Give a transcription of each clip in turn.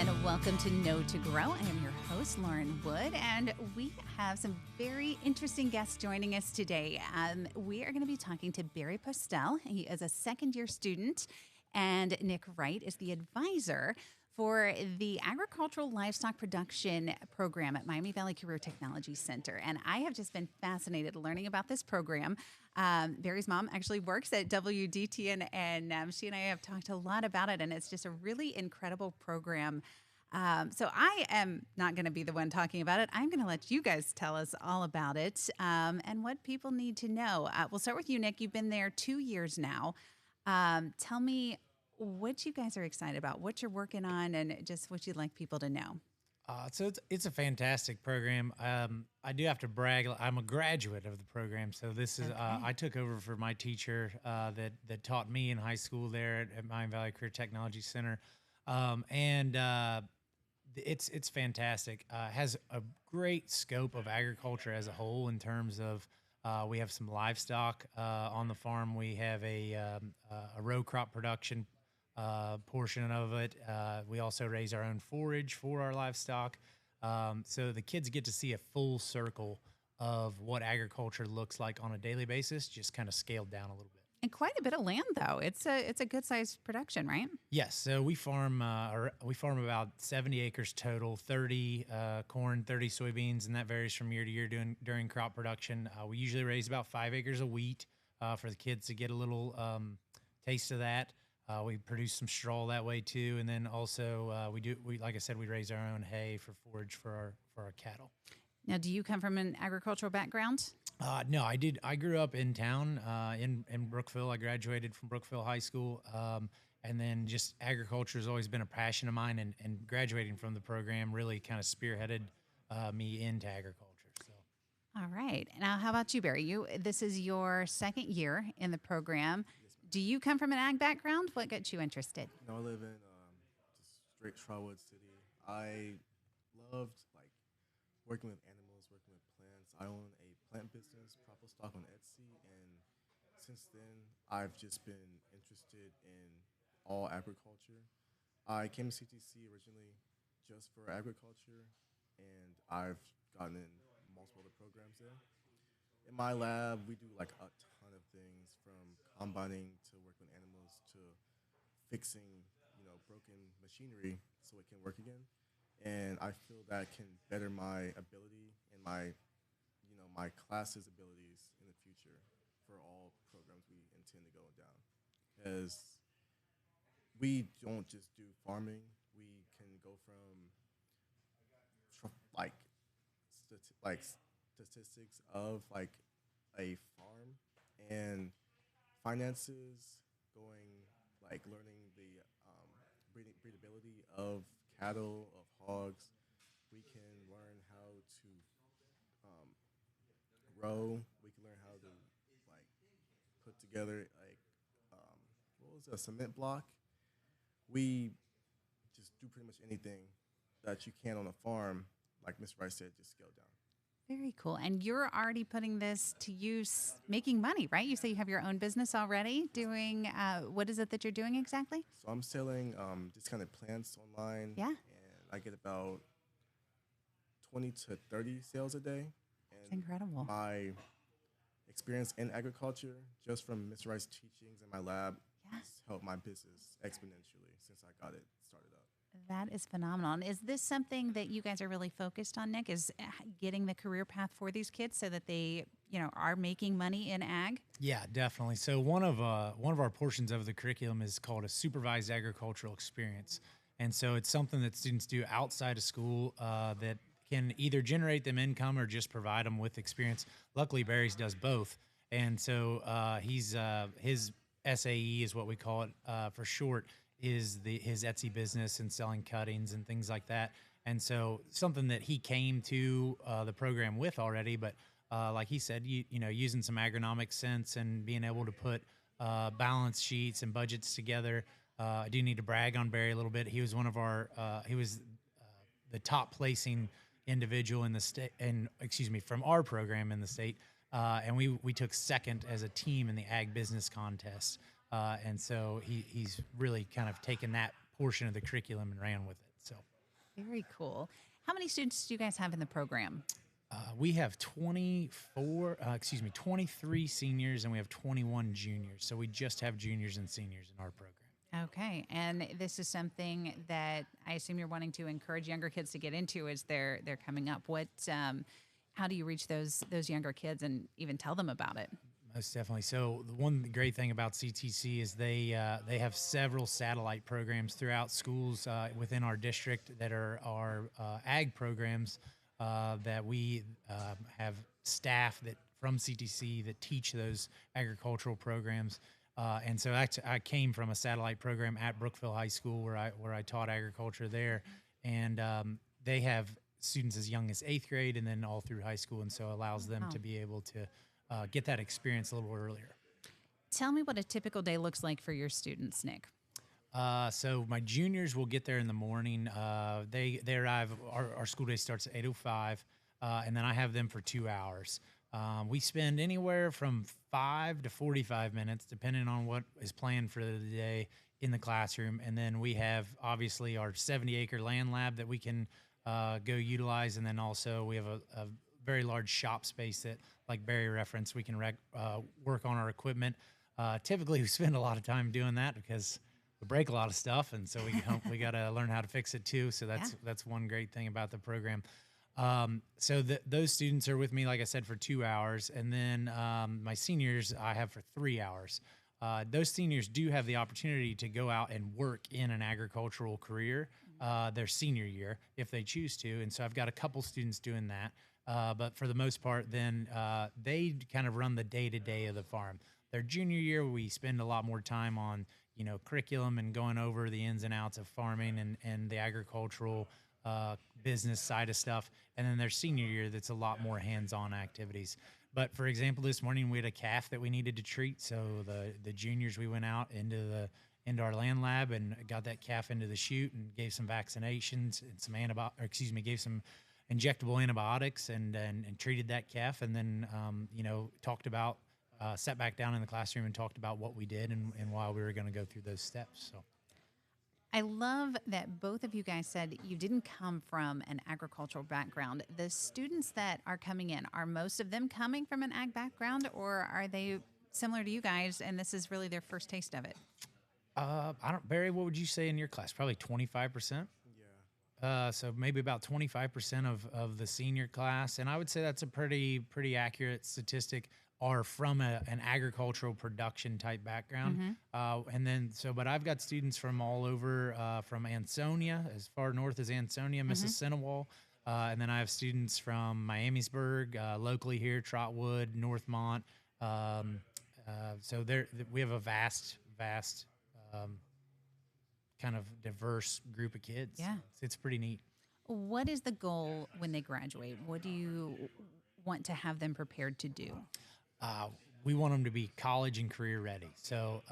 and welcome to Know to Grow. I am your host, Lauren Wood, and we have some very interesting guests joining us today. We are going to be talking to Barry Postel. He is a second-year student, and Nick Wright is the advisor for the Agricultural Livestock Production Program at Miami Valley Career Technology Center. And I have just been fascinated learning about this program. Barry's mom actually works at WDT, and she and I have talked a lot about it, and it's just a really incredible program. So I am not going to be the one talking about it. I'm going to let you guys tell us all about it and what people need to know. We'll start with you, Nick. You've been there 2 years now. Tell me what you guys are excited about, what you're working on, and just what you'd like people to know. So it's a fantastic program. I do have to brag. I'm a graduate of the program, so this is I took over for my teacher that taught me in high school there at Miami Valley Career Technology Center, and it's fantastic. Has a great scope of agriculture as a whole in terms of we have some livestock on the farm. We have a row crop production portion of it. We also raise our own forage for our livestock. So the kids get to see a full circle of what agriculture looks like on a daily basis, just kind of scaled down a little bit. And quite a bit of land, though. It's a good sized production, right? Yes. So we farm about 70 acres total, 30 corn, 30 soybeans, and that varies from year to year during crop production. We usually raise about 5 acres of wheat for the kids to get a little taste of that. We produce some straw that way too, and then also we like I said, we raise our own hay for forage for our cattle. Now, do you come from an agricultural background? No, I did. I grew up in town in Brookville. I graduated from Brookville High School, and then just agriculture has always been a passion of mine. And graduating from the program really kind of spearheaded me into agriculture. So. All right. Now, how about you, Barry? This is your second year in the program. Do you come from an ag background? What got you interested? No, I live in just straight Trotwood City. I loved working with animals, working with plants. I own a plant business, Propo Stock on Etsy, and since then I've just been interested in all agriculture. I came to CTC originally just for agriculture, and I've gotten in multiple other programs there. In my lab, we do a ton of things from combining to work with animals to fixing, broken machinery so it can work again. And I feel that can better my ability and my class's abilities in the future for all programs we intend to go down. Because we don't just do farming. We can go from statistics of a farm and finances, learning the breedability of cattle, of hogs. We can learn how to grow. We can learn how to put together what was a cement block. We just do pretty much anything that you can on a farm, like Mr. Rice said, just scale down. Very cool. And you're already putting this to use, making money, right? You say you have your own business already doing, what is it that you're doing exactly? So I'm selling discounted plants online. Yeah. And I get about 20 to 30 sales a day. And That's incredible. My experience in agriculture, just from Mr. Rice's teachings in my lab, has helped my business exponentially since I got it started up. That is phenomenal. And is this something that you guys are really focused on, Nick, is getting the career path for these kids so that they, are making money in ag? Yeah, definitely. So one of our portions of the curriculum is called a supervised agricultural experience. And so it's something that students do outside of school that can either generate them income or just provide them with experience. Luckily, Barry's does both. And so his SAE is what we call it for short, is his Etsy business and selling cuttings and things like that. And so something that he came to the program with already, but like he said, using some agronomic sense and being able to put balance sheets and budgets together. I do need to brag on Barry a little bit. He was he was the top placing individual in the state, from our program in the state. And we took second as a team in the ag business contest. And so he's really kind of taken that portion of the curriculum and ran with it. So Very cool. How many students do you guys have in the program? We have 23 seniors and we have 21 juniors. So we just have juniors and seniors in our program. Okay, and this is something that I assume you're wanting to encourage younger kids to get into as they're coming up. How do you reach those younger kids and even tell them about it? Most definitely. So the one great thing about CTC is they have several satellite programs throughout schools within our district that are our ag programs that we have staff that from CTC that teach those agricultural programs. And so I came from a satellite program at Brookville High School where I taught agriculture there, and they have students as young as 8th grade and then all through high school, and so allows them to be able to get that experience a little earlier. Tell me what a typical day looks like for your students, Nick. So my juniors will get there in the morning. They arrive. Our school day starts at 8:05, and then I have them for 2 hours. We spend anywhere from 5 to 45 minutes, depending on what is planned for the day in the classroom. And then we have obviously our 70-acre land lab that we can go utilize, and then also we have a very large shop space that, like Barry referenced, we can work on our equipment. Typically, we spend a lot of time doing that because we break a lot of stuff, and so we got to learn how to fix it too. So that's one great thing about the program. Those students are with me, like I said, for 2 hours, and then my seniors I have for 3 hours. Those seniors do have the opportunity to go out and work in an agricultural career their senior year if they choose to, and so I've got a couple students doing that. But for the most part, then they kind of run the day-to-day of the farm. Their junior year, we spend a lot more time on, curriculum and going over the ins and outs of farming and the agricultural business side of stuff. And then their senior year, that's a lot more hands-on activities. But for example, this morning we had a calf that we needed to treat. So the juniors, we went out into our land lab and got that calf into the chute and gave some vaccinations and gave some injectable antibiotics and treated that calf, and then sat back down in the classroom and talked about what we did and why we were going to go through those steps. So I love that both of you guys said you didn't come from an agricultural background. The students that are coming in, are most of them coming from an ag background, or are they similar to you guys and this is really their first taste of it? Barry, what would you say in your class? Probably 25%. So maybe about 25% of the senior class, and I would say that's a pretty accurate statistic, are from an agricultural production type background. But I've got students from all over, from Ansonia, as far north as Ansonia, Mississinawa, and then I have students from Miamisburg, locally here, Trotwood, Northmont. We have a vast kind of diverse group of kids. Yeah. It's pretty neat. What is the goal when they graduate? What do you want to have them prepared to do? We want them to be college and career ready. So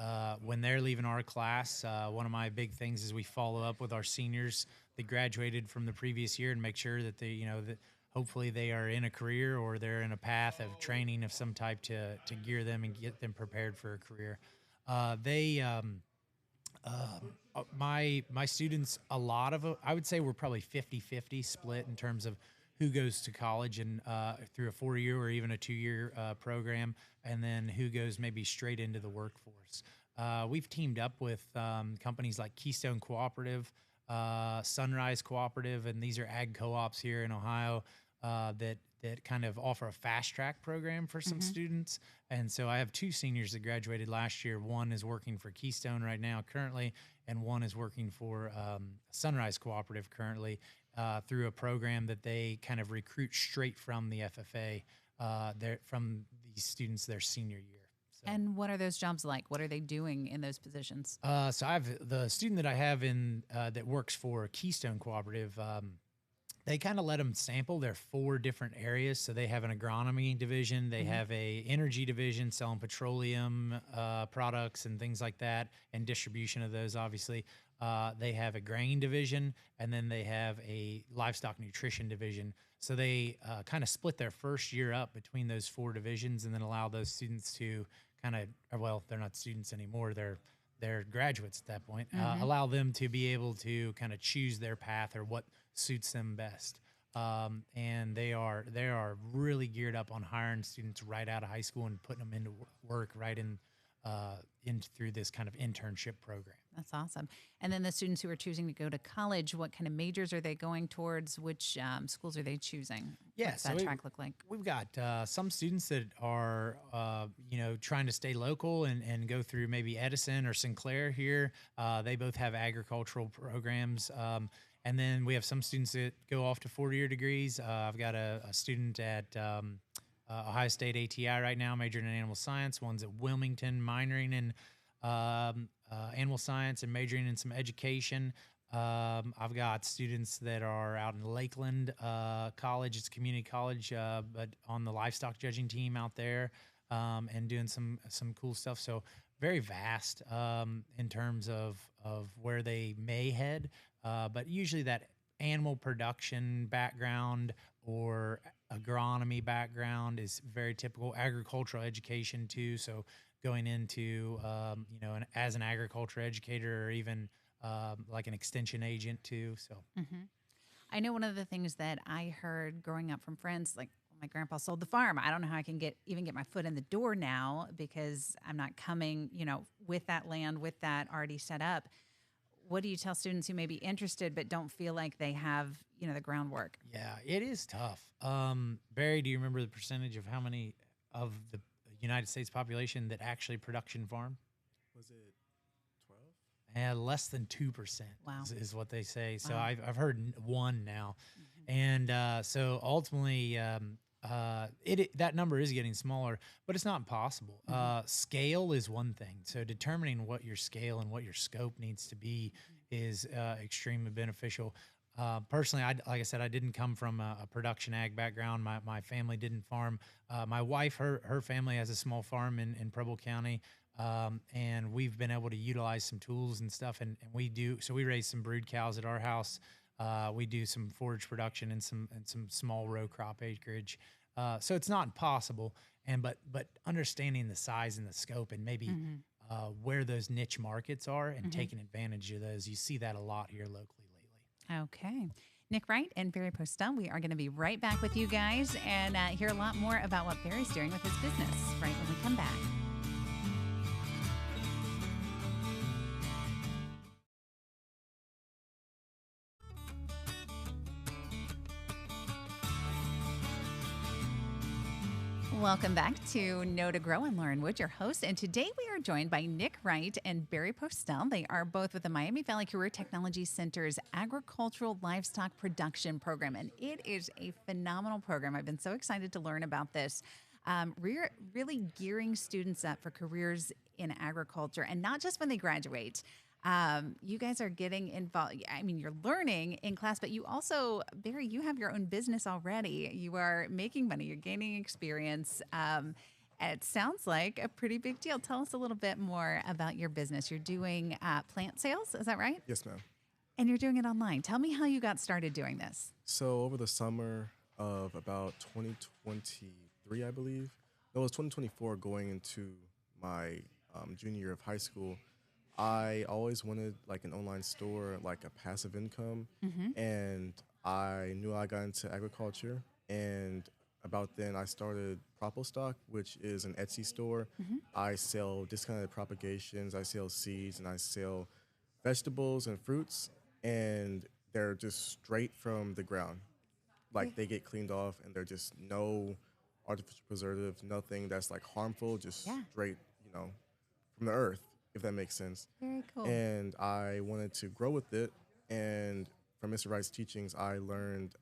when they're leaving our class, one of my big things is we follow up with our seniors that graduated from the previous year and make sure that that hopefully they are in a career or they're in a path of training of some type to gear them and get them prepared for a career. My students, a lot of I would say we're probably 50-50 split in terms of who goes to college and through a 4-year or even a 2-year program, and then who goes maybe straight into the workforce. We've teamed up with companies like Keystone Cooperative, Sunrise Cooperative, and these are ag co-ops here in Ohio that kind of offer a fast track program for some students. And so I have 2 seniors that graduated last year. One is working for Keystone right now currently, and one is working for Sunrise Cooperative currently through a program that they kind of recruit straight from the FFA from these students their senior year. So. And what are those jobs like? What are they doing in those positions? So I have the student that I have in that works for Keystone Cooperative. They kind of let them sample their 4 different areas. So they have an agronomy division, they have a energy division selling petroleum products and things like that, and distribution of those, obviously. They have a grain division, and then they have a livestock nutrition division. So they kind of split their first year up between those 4 divisions, and then allow those students to kind of, well, they're not students anymore. They're they're graduates at that point, allow them to be able to kind of choose their path or what suits them best. And they are really geared up on hiring students right out of high school and putting them into work right in through this kind of internship program. That's awesome. And then the students who are choosing to go to college, what kind of majors are they going towards? Which schools are they choosing? Yeah, What's so that track look like? we've got some students that are, trying to stay local and go through maybe Edison or Sinclair here. They both have agricultural programs. And then we have some students that go off to 4-year degrees. I've got a student at Ohio State ATI right now, majoring in animal science. One's at Wilmington, minoring in animal science and majoring in some education. I've got students that are out in Lakeland College. It's a community college, but on the livestock judging team out there, and doing some cool stuff. So very vast in terms of where they may head, but usually that animal production background or agronomy background is very typical. Agricultural education too. So going into as an agriculture educator or even like an extension agent too. So I know one of the things that I heard growing up from friends, like my grandpa sold the farm. I don't know how I can even get my foot in the door now because I'm not coming, with that land, with that already set up. What do you tell students who may be interested but don't feel like they have, the groundwork? Yeah, it is tough. Barry, do you remember the percentage of how many of the United States population that actually production farm? Was it 12? Less than 2% Wow. is what they say. So Wow. I've heard one now. And so ultimately, that number is getting smaller, but it's not impossible. Scale is one thing. So determining what your scale and what your scope needs to be is extremely beneficial. Personally, like I said, I didn't come from a production ag background. My family didn't farm. My wife, her family has a small farm in Preble County, and we've been able to utilize some tools and stuff. And we do so. We raise some brood cows at our house. We do some forage production and some small row crop acreage. So it's not impossible. But understanding the size and the scope and maybe where those niche markets are and taking advantage of those, you see that a lot here locally lately. Okay. Nick Wright and Barry Postel, we are going to be right back with you guys and hear a lot more about what Barry's doing with his business right when we come back. Welcome back to Know to Grow. I'm Lauren Wood, your host, and today we are joined by Nick Wright and Barry Postel. They are both with the Miami Valley Career Technology Center's Agricultural Livestock Production Program, and it is a phenomenal program. I've been so excited to learn about this. Really gearing students up for careers in agriculture, and not just when they graduate. You guys are getting involved. I mean, you're learning in class, but you also, Barry, you have your own business already. You are making money. You're gaining experience. It sounds like a pretty big deal. Tell us a little bit more about your business. You're doing plant sales. Is that right? Yes, ma'am. And you're doing it online. Tell me how you got started doing this. So over the summer of about 2023, I believe, no, it was 2024 going into my junior year of high school, I always wanted like an online store, like a passive income. And I knew I got into agriculture. And about then I started Stock, which is an Etsy store. I sell discounted propagations, I sell seeds, and I sell vegetables and fruits. And they're just straight from the ground. Like they get cleaned off and they're just no artificial preservatives, nothing that's like harmful, just straight, from the earth, if that makes sense. Very cool. And I wanted to grow with it. And from Mr. Wright's teachings, I learned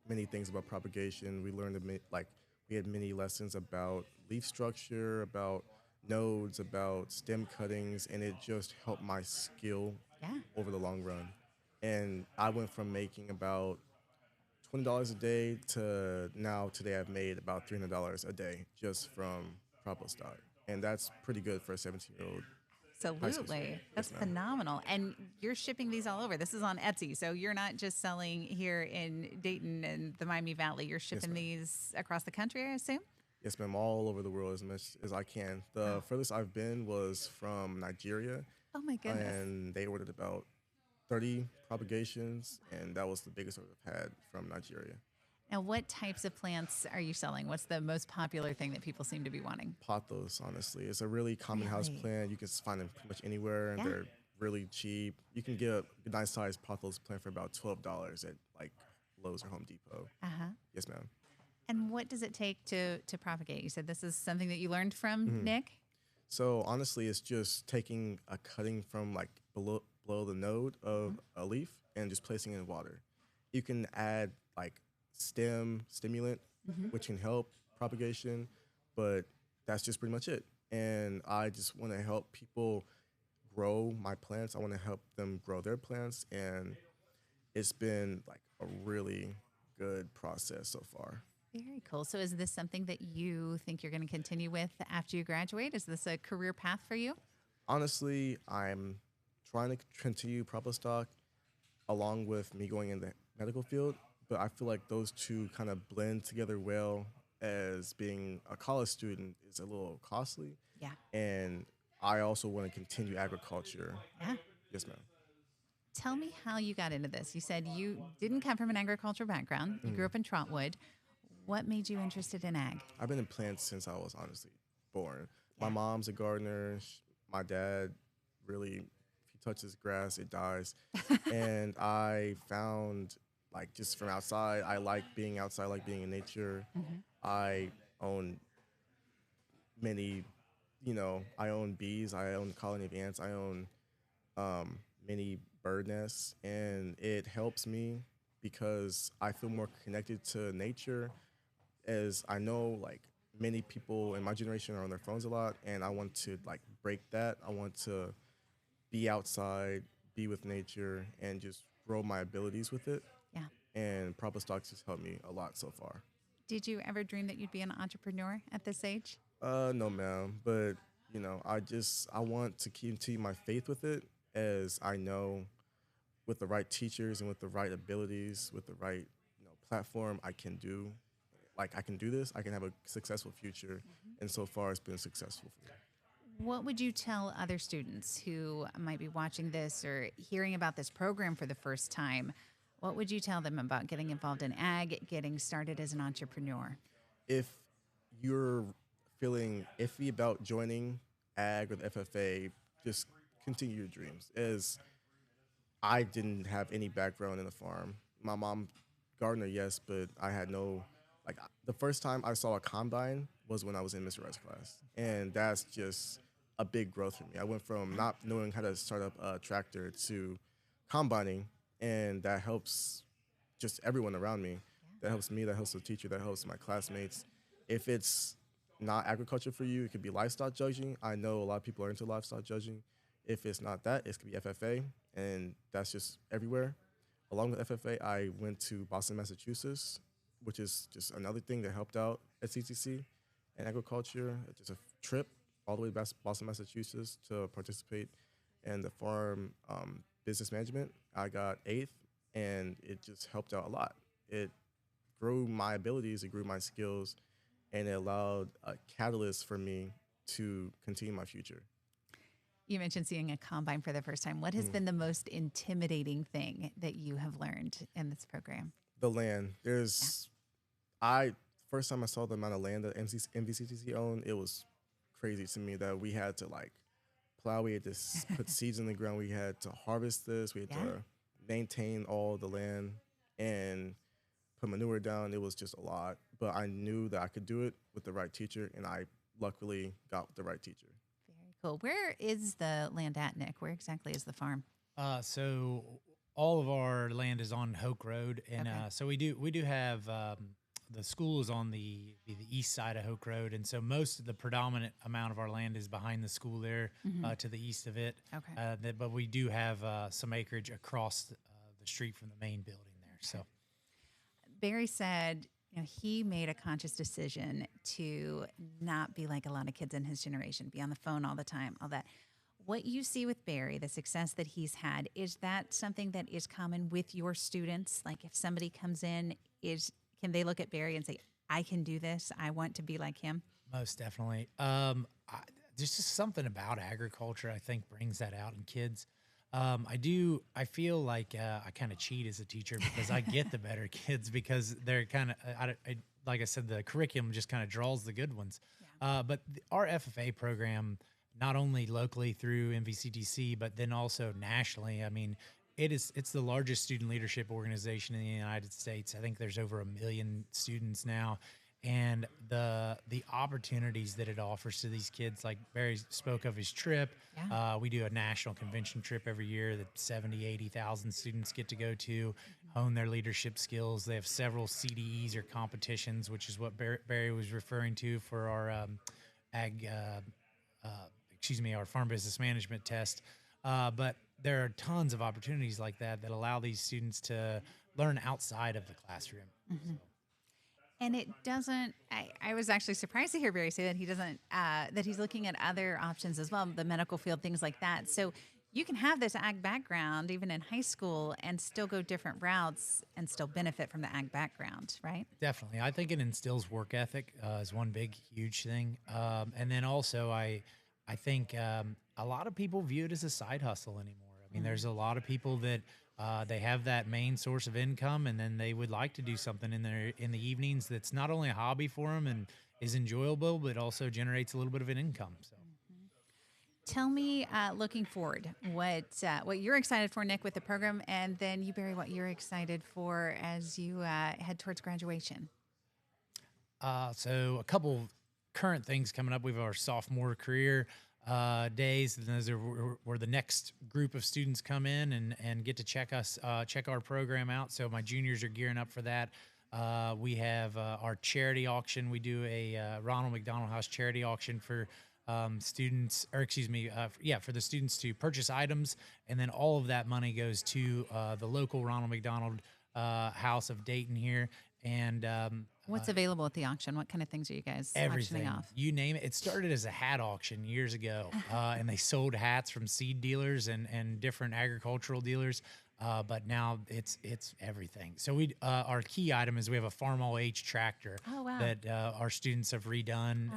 many things about propagation. We learned, we had many lessons about leaf structure, about nodes, about stem cuttings, and it just helped my skill over the long run. And I went from making about $20 a day to now today I've made about $300 a day just from Stock. And that's pretty good for a 17-year-old. Absolutely. That's phenomenal. And you're shipping these all over. This is on Etsy. So you're not just selling here in Dayton and the Miami Valley. You're shipping these across the country, I assume? Yes, ma'am. All over the world as much as I can. The furthest I've been was from Nigeria. Oh my goodness. and they ordered about 30 propagations, and that was the biggest order I've had from Nigeria. Now, what types of plants are you selling? What's the most popular thing that people seem to be wanting? Pothos, honestly, it's a really common house Really? plant. You can find them pretty much anywhere, and Yeah. they're really cheap. You can get a nice sized pothos plant for about $12 at like Lowe's or Home Depot. Uh huh. Yes, ma'am. And what does it take to propagate? You said this is something that you learned from Nick. So honestly, it's just taking a cutting from like below the node of a leaf and just placing it in water. You can add like stimulant, which can help propagation, but that's just pretty much it. And I just want to help people grow my plants. I want to help them grow their plants, and it's been like a really good process so far. Very cool. So, is this something that you think you're going to continue with after you graduate? Is this a career path for you? Honestly, I'm trying to continue Stock along with me going in the medical field, but I feel like those two kind of blend together well, as being a college student is a little costly. Yeah. And I also want to continue agriculture. Yeah. Yes, ma'am. Tell me how you got into this. You said you didn't come from an agriculture background. You grew up in Trotwood. What made you interested in ag? I've been in plants since I was honestly born. My Yeah. mom's a gardener. My dad really, if he touches grass, it dies. And I found, like, just from outside, I like being outside, I like being in nature. I own many, I own bees, I own a colony of ants, I own many bird nests, and it helps me because I feel more connected to nature, as I know like many people in my generation are on their phones a lot, and I want to like break that. I want to be outside, be with nature, and just grow my abilities with it. Yeah. And Proper Stocks has helped me a lot so far. Did you ever dream that you'd be an entrepreneur at this age? No, ma'am, but I want to continue my faith with it, as I know with the right teachers and with the right abilities, with the right platform, I can do this. I can have a successful future, and so far it's been successful for me. What would you tell other students who might be watching this or hearing about this program for the first time? What would you tell them about getting involved in ag, getting started as an entrepreneur? If you're feeling iffy about joining ag or the FFA, just continue your dreams. As I didn't have any background in the farm. My mom, gardener, yes, but I had no, the first time I saw a combine was when I was in Mr. Rice class. And that's just a big growth for me. I went from not knowing how to start up a tractor to combining, and that helps just everyone around me. That helps me, that helps the teacher, that helps my classmates. If it's not agriculture for you, it could be livestock judging. I know a lot of people are into livestock judging. If it's not that, it could be FFA, and that's just everywhere. Along with FFA, I went to Boston, Massachusetts, which is just another thing that helped out at CTC and agriculture. It's just a trip all the way to Boston, Massachusetts to participate in the farm business management. I got eighth, and it just helped out a lot. It grew my abilities, it grew my skills, and it allowed a catalyst for me to continue my future. You mentioned seeing a combine for the first time. What has been the most intimidating thing that you have learned in this program? The land. I first time I saw the amount of land that MVCTC owned, it was crazy to me that we had to like plow, we had to put seeds in the ground, we had to harvest this, we had to maintain all the land and put manure down. It was just a lot, but I knew that I could do it with the right teacher, and I luckily got the right teacher. Very cool. Where is the land at, Nick? Where exactly is the farm? So all of our land is on Hoke Road, and Okay. so we do have the school is on the east side of Hoke Road, and so most of the predominant amount of our land is behind the school there, to the east of it. Okay. But we do have some acreage across the street from the main building there. So Barry said, he made a conscious decision to not be like a lot of kids in his generation, be on the phone all the time, all that. What you see with Barry, the success that he's had, is that something that is common with your students? Like if somebody comes in, can they look at Barry and say, I can do this, I want to be like him? most definitely. there's just something about agriculture I think brings that out in kids. I feel like I kind of cheat as a teacher because I get the better kids because they're kind of, like I said, the curriculum just kind of draws the good ones. But our FFA program, not only locally through MVCTC, but then also nationally, I mean, it's the largest student leadership organization in the United States. I think there's over 1 million students now, and the opportunities that it offers to these kids, like Barry spoke of his trip. Yeah. We do a national convention trip every year that 70, 80,000 students get to go to, hone their leadership skills. They have several CDEs or competitions, which is what Barry was referring to for our ag, our farm business management test. But there are tons of opportunities like that that allow these students to learn outside of the classroom. So. And it doesn't. I was actually surprised to hear Barry say that he doesn't. That he's looking at other options as well, the medical field, things like that. So you can have this ag background even in high school and still go different routes and still benefit from the ag background, right? Definitely. I think it instills work ethic is one big, huge thing. And then also, I think a lot of people view it as a side hustle anymore. I mean, there's a lot of people that they have that main source of income, and then they would like to do something in the evenings that's not only a hobby for them and is enjoyable, but also generates a little bit of an income. So. Tell me, looking forward, what you're excited for, Nick, with the program, and then you, Barry, what you're excited for as you head towards graduation. So a couple current things coming up. We have our sophomore career days, and those are where the next group of students come in and get to check our program out. So my juniors are gearing up for that. We have our charity auction. We do a Ronald McDonald House charity auction for students, or excuse me, for the students to purchase items, and then all of that money goes to the local Ronald McDonald House of Dayton here. And what's available at the auction? What kind of things are you guys everything auctioning off? You name it. It started as a hat auction years ago, and they sold hats from seed dealers and different agricultural dealers. But now it's everything. So our key item is we have a Farm All Age tractor that our students have redone,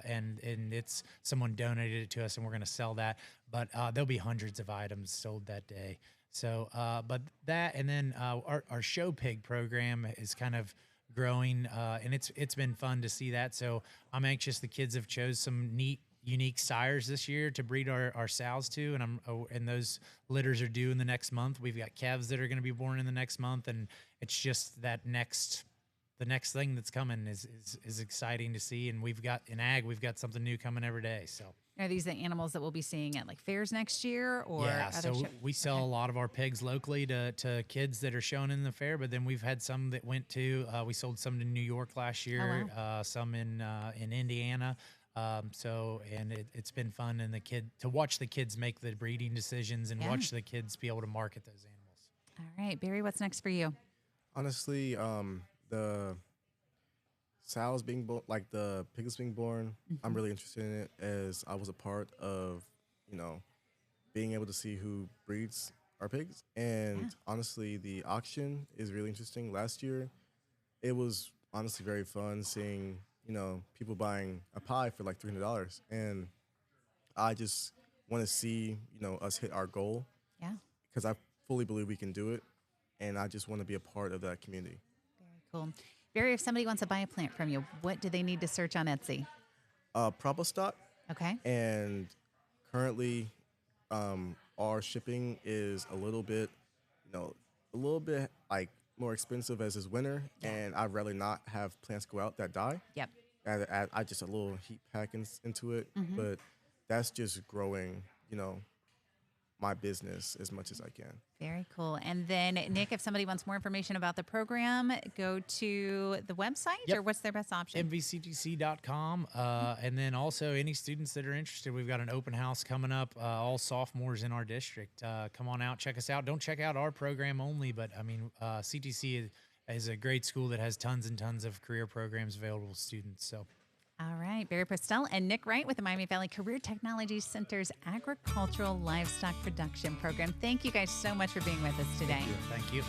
and it's someone donated it to us, and we're going to sell that. But there'll be hundreds of items sold that day. So, but that, and then our show pig program is kind of growing, and it's been fun to see that. So I'm anxious. The kids have chose some neat, unique sires this year to breed our sows to, and those litters are due in the next month. We've got calves that are going to be born in the next month, and it's just the next thing that's coming is exciting to see. And we've got something new coming every day. So. Are these the animals that we'll be seeing at like fairs next year, or other we sell a lot of our pigs locally to kids that are shown in the fair, but then we've had some that went to we sold some to New York last year, some in Indiana. It's been fun, and to watch the kids make the breeding decisions and watch the kids be able to market those animals. All right, Barry, what's next for you? Honestly, the sows being born, like the pigs being born, I'm really interested in it, as I was a part of, being able to see who breeds our pigs. And honestly, the auction is really interesting. Last year, it was honestly very fun seeing, people buying a pie for like $300. And I just want to see, us hit our goal. Yeah. Because I fully believe we can do it. And I just want to be a part of that community. Very cool. Barry, if somebody wants to buy a plant from you, what do they need to search on Etsy? Stock. Okay. And currently, our shipping is a little bit like more expensive as is winter, and I'd rather not have plants go out that die. Yep. I just a little heat pack into it, but that's just growing, my business as much as I can. Very cool. And then, Nick, if somebody wants more information about the program, go to the website, or what's their best option? MVCTC.com. And then also any students that are interested, we've got an open house coming up, all sophomores in our district. Come on out, check us out. Don't check out our program only, but I mean, CTC is a great school that has tons and tons of career programs available to students. So. All right, Barry Postel and Nick Wright with the Miami Valley Career Technology Center's Agricultural Livestock Production Program. Thank you guys so much for being with us today. Thank you.